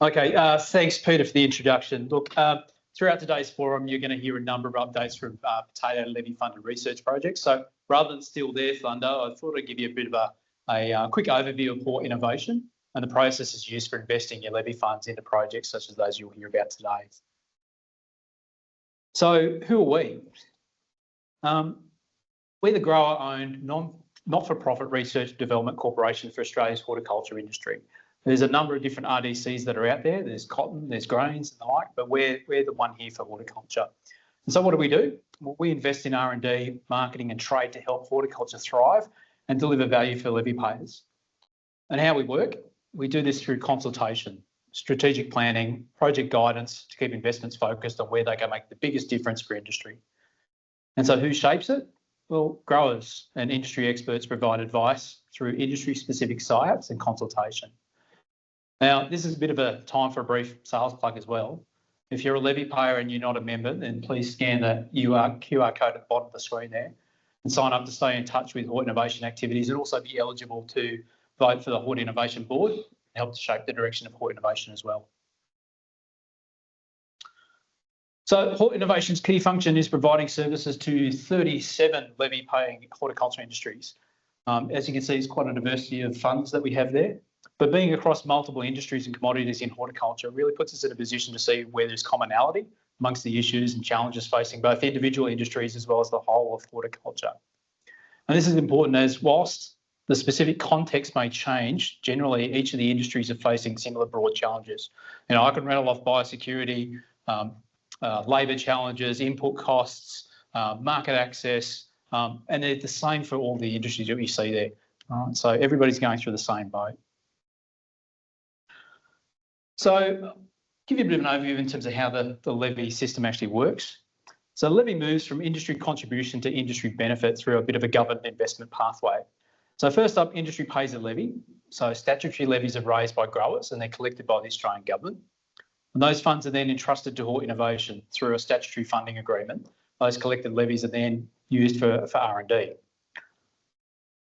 Okay, thanks, Peter, for the introduction. Look, throughout today's forum, you're going to hear a number of updates from potato levy funded research projects. So rather than steal their thunder, I thought I'd give you a bit of a quick overview of Hort Innovation and the processes used for investing your levy funds into projects such as those you'll hear about today. So who are we? We're the grower-owned not-for-profit research and development corporation for Australia's horticulture industry. There's a number of different RDCs that are out there. There's cotton, there's grains and the like, but we're the one here for horticulture. And so what do? Well, we invest in R&D, marketing and trade to help horticulture thrive and deliver value for levy payers. And how we work? We do this through consultation, strategic planning, project guidance to keep investments focused on where they can make the biggest difference for industry. And so who shapes it? Well, growers and industry experts provide advice through industry-specific SIAPs and consultation. Now, this is a bit of a time for a brief sales plug as well. If you're a levy payer and you're not a member, then please scan the QR code at the bottom of the screen there and sign up to stay in touch with Hort Innovation activities and also be eligible to vote for the Hort Innovation Board and help to shape the direction of Hort Innovation as well. So Hort Innovation's key function is providing services to 37 levy-paying horticulture industries. As you can see, it's quite a diversity of funds that we have there. But being across multiple industries and commodities in horticulture really puts us in a position to see where there's commonality amongst the issues and challenges facing both individual industries as well as the whole of horticulture. And this is important as whilst the specific context may change, generally each of the industries are facing similar broad challenges. You know, I can rattle off biosecurity, labour challenges, input costs, market access, and they're the same for all the industries that we see there. So everybody's going through the same boat. So give you a bit of an overview in terms of how the levy system actually works. So the levy moves from industry contribution to industry benefit through a bit of a government investment pathway. So first up, industry pays a levy. So statutory levies are raised by growers and they're collected by the Australian government. And those funds are then entrusted to Hort Innovation through a statutory funding agreement. Those collected levies are then used for R&D.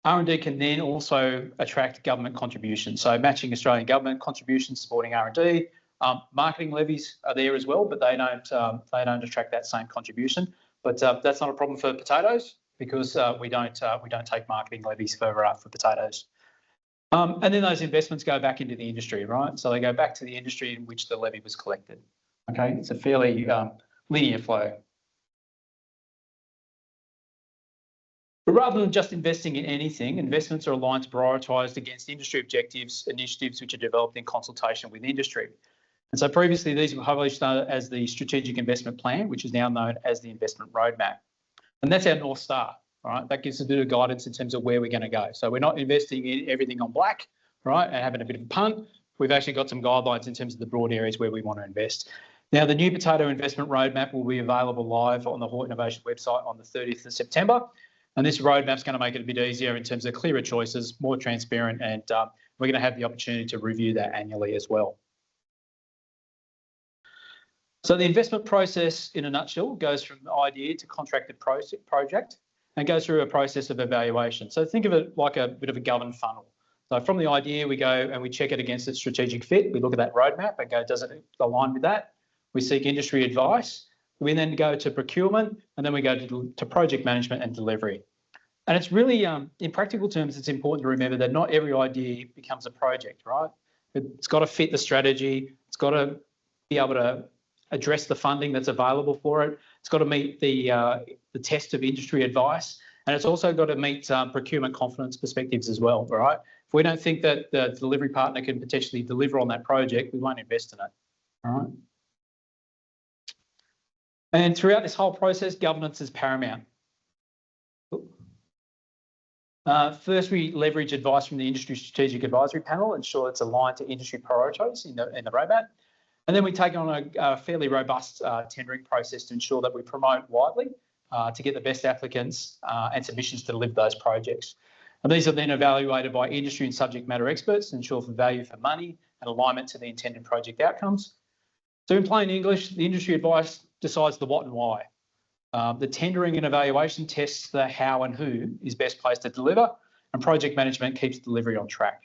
R&D can then also attract government contributions. So matching Australian government contributions, supporting R&D. Marketing levies are there as well, but they don't attract that same contribution. But that's not a problem for potatoes because we don't take marketing levies for potatoes. And then those investments go back into the industry, right? So they go back to the industry in which the levy was collected. Okay, it's a fairly linear flow. But rather than just investing in anything, investments are aligned to prioritise against industry objectives, initiatives which are developed in consultation with industry. And so previously these were published as the Strategic Investment Plan, which is now known as the Investment Roadmap. And that's our North Star, right? That gives a bit of guidance in terms of where we're going to go. So we're not investing in everything on black, right, and having a bit of a punt. We've actually got some guidelines in terms of the broad areas where we want to invest. Now, the new Potato Investment Roadmap will be available live on the Hort Innovation website on the 30th of September. And this roadmap is going to make it a bit easier in terms of clearer choices, more transparent, and we're going to have the opportunity to review that annually as well. So the investment process, in a nutshell, goes from idea to contracted project and goes through a process of evaluation. So think of it like a bit of a governed funnel. So from the idea, we go and we check it against its strategic fit. We look at that roadmap and go, does it align with that? We seek industry advice. We then go to procurement, and then we go to project management and delivery. And it's really, in practical terms, it's important to remember that not every idea becomes a project, right? It's got to fit the strategy. It's got to be able to address the funding that's available for it. It's got to meet the test of industry advice. And it's also got to meet procurement confidence perspectives as well, right? If we don't think that the delivery partner can potentially deliver on that project, we won't invest in it, all right? And throughout this whole process, governance is paramount. First, we leverage advice from the Industry Strategic Advisory Panel, ensure it's aligned to industry priorities in the roadmap. And then we take on a fairly robust tendering process to ensure that we promote widely to get the best applicants and submissions to deliver those projects. And these are then evaluated by industry and subject matter experts to ensure for value for money and alignment to the intended project outcomes. So in plain English, the industry advice decides the what and why. The tendering and evaluation tests the how and who is best placed to deliver, and project management keeps delivery on track.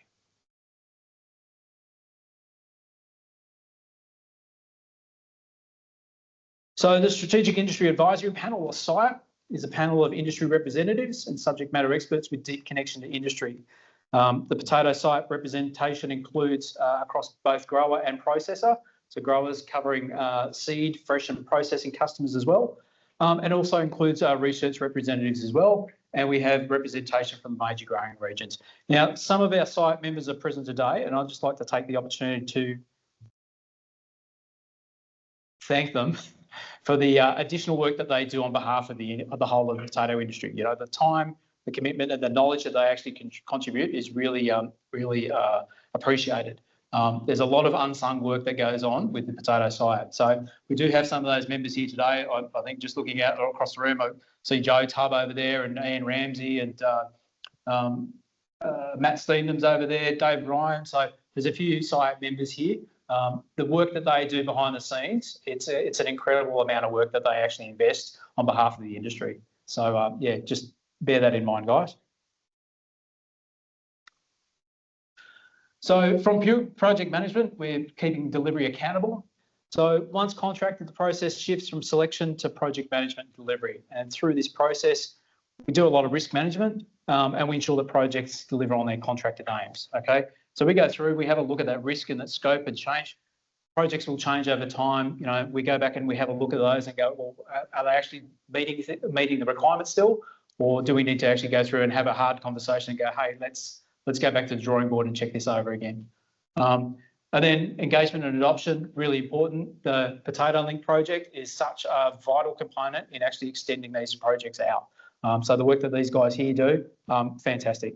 So the Strategic Industry Advisory Panel, or SIAP, is a panel of industry representatives and subject matter experts with deep connection to industry. The potato SIAP representation includes across both grower and processor, so growers covering seed, fresh and processing customers as well, and also includes research representatives as well, and we have representation from major growing regions. Now, some of our SIAP members are present today, and I'd just like to take the opportunity to thank them for the additional work that they do on behalf of the whole of the potato industry. You know, the time, the commitment, and the knowledge that they actually contribute is really, really appreciated. There's a lot of unsung work that goes on with the potato SIAP. So we do have some of those members here today. I think just looking out across the room, I see Joe Tubb over there and Ian Ramsey and Matt Stevens over there, Dave Ryan. So there's a few SIAP members here. The work that they do behind the scenes, it's an incredible amount of work that they actually invest on behalf of the industry. So yeah, just bear that in mind, guys. So from pure project management, we're keeping delivery accountable. So once contracted, the process shifts from selection to project management and delivery. And through this process, we do a lot of risk management and we ensure that projects deliver on their contracted aims, okay? So we go through, we have a look at that risk and that scope and change. Projects will change over time. You know, we go back and we have a look at those and go, well, are they actually meeting the requirements still? Or do we need to actually go through and have a hard conversation and go, hey, let's go back to the drawing board and check this over again. And then engagement and adoption, really important. The Potato Link project is such a vital component in actually extending these projects out. So the work that these guys here do, fantastic.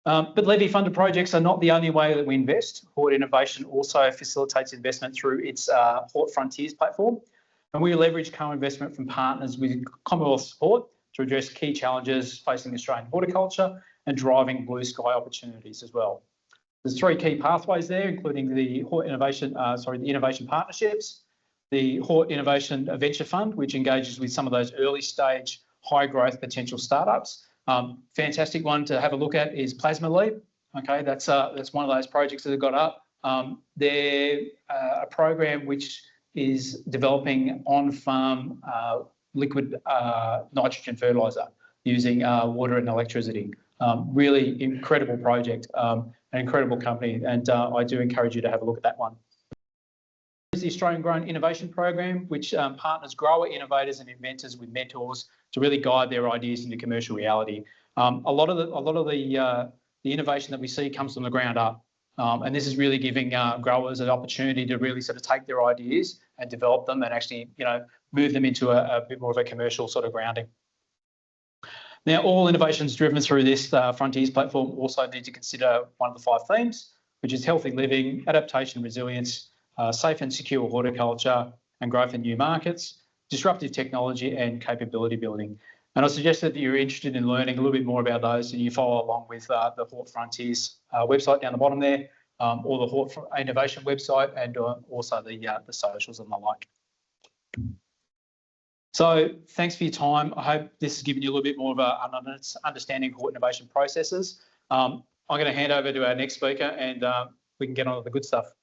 But levy-funded projects are not the only way that we invest. Hort Innovation also facilitates investment through its Hort Frontiers platform. And we leverage co-investment from partners with Commonwealth support to address key challenges facing Australian horticulture and driving blue sky opportunities as well. There's three key pathways there, including the Hort Innovation, the Innovation Partnerships, the Hort Innovation Venture Fund, which engages with some of those early stage high growth potential startups. Fantastic one to have a look at is Plasma Leap. Okay, that's one of those projects that have got up. They're a program which is developing on-farm liquid nitrogen fertiliser using water and electricity. Really incredible project, an incredible company, and I do encourage you to have a look at that one. There's the Australian Grown Innovation Program, which partners grower innovators and inventors with mentors to really guide their ideas into commercial reality. A lot of the innovation that we see comes from the ground up, and this is really giving growers an opportunity to really sort of take their ideas and develop them and actually, you know, move them into a bit more of a commercial sort of grounding. Now, all innovations driven through this Frontiers platform also need to consider one of the 5 themes, which is healthy living, adaptation, resilience, safe and secure horticulture and growth in new markets, disruptive technology and capability building. And I suggest that you're interested in learning a little bit more about those and you follow along with the Hort Frontiers website down the bottom there, or the Hort Innovation website, and also the socials and the like. So thanks for your time. I hope this has given you a little bit more of an understanding of Hort Innovation processes. I'm going to hand over to our next speaker and we can get on to the good stuff.